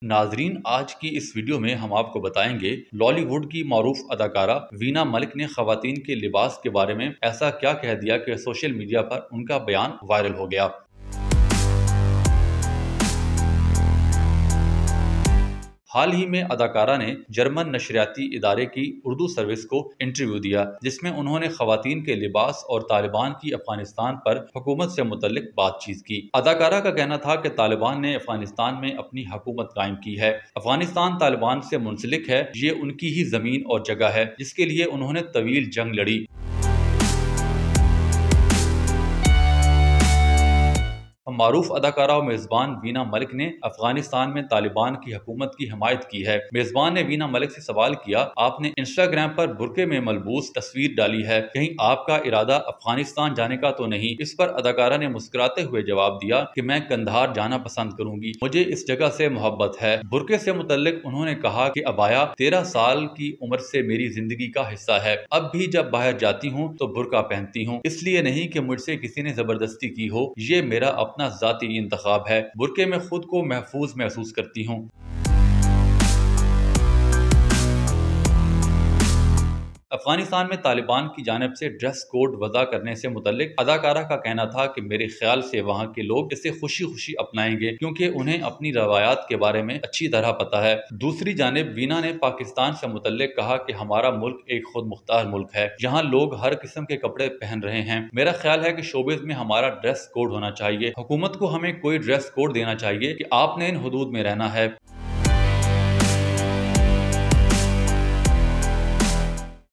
नाजरीन, आज की इस वीडियो में हम आपको बताएंगे लॉलीवुड की मारूफ अदाकारा वीना मलिक ने खवातीन के लिबास के बारे में ऐसा क्या कह दिया कि सोशल मीडिया पर उनका बयान वायरल हो गया। हाल ही में अदाकारा ने जर्मन नशरियाती इदारे की उर्दू सर्विस को इंटरव्यू दिया, जिसमें उन्होंने खवातीन के लिबास और तालिबान की अफगानिस्तान पर हुकूमत से मुतल्लिक बातचीत की। अदाकारा का कहना था कि तालिबान ने अफगानिस्तान में अपनी हुकूमत कायम की है। अफगानिस्तान तालिबान से मुंसलिक है, ये उनकी ही जमीन और जगह है जिसके लिए उन्होंने तवील जंग लड़ी। मारूफ अदाकारा और मेजबान वीना मलिक ने अफगानिस्तान में तालिबान की हुकूमत की हिमायत की है। मेजबान ने वीना मलिक से सवाल किया, आपने इंस्टाग्राम पर बुरके में मलबूस तस्वीर डाली है, कहीं आपका इरादा अफगानिस्तान जाने का तो नहीं? इस पर अदाकारा ने मुस्कुराते हुए जवाब दिया कि मैं कंधार जाना पसंद करूंगी, मुझे इस जगह से मोहब्बत है। बुरके से मुतल्लिक उन्होंने कहा कि अबाया 13 साल की उम्र से मेरी जिंदगी का हिस्सा है। अब भी जब बाहर जाती हूँ तो बुरका पहनती हूँ, इसलिए नहीं कि मुझसे किसी ने जबरदस्ती की हो, ये मेरा अपना ज़ाती इंतखाब है। बुरके में खुद को महफूज महसूस करती हूँ। अफगानिस्तान में तालिबान की जानिब से ड्रेस कोड वज़ा करने से मुतल्लिक अदाकारा का कहना था कि मेरे ख्याल से वहाँ के लोग इसे खुशी खुशी अपनाएंगे, क्योंकि उन्हें अपनी रवायात के बारे में अच्छी तरह पता है। दूसरी जानिब वीना ने पाकिस्तान से मुतल्लिक कहा कि हमारा मुल्क एक खुद मुख्तार मुल्क है, यहाँ लोग हर किस्म के कपड़े पहन रहे हैं। मेरा ख्याल है कि शोबिज में हमारा ड्रेस कोड होना चाहिए। हुकूमत को हमें कोई ड्रेस कोड देना चाहिए कि आपने इन हदूद में रहना है।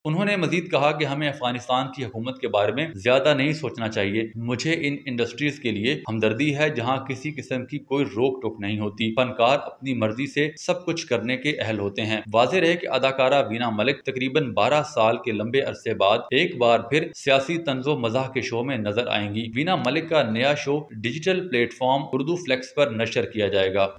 उन्होंने मजीद कहा कि हमें अफगानिस्तान की हुकूमत के बारे में ज्यादा नहीं सोचना चाहिए। मुझे इन इंडस्ट्रीज के लिए हमदर्दी है जहां किसी किस्म की कोई रोक टोक नहीं होती। फनकार अपनी मर्जी से सब कुछ करने के अहल होते हैं। वाज़ेह रहे कि अदाकारा वीना मलिक तकरीबन 12 साल के लंबे अरसे बाद एक बार फिर सियासी तंज़ो मज़ाह के शो में नजर आएंगी। वीना मलिक का नया show digital platform Urdu Flix पर नशर किया जाएगा।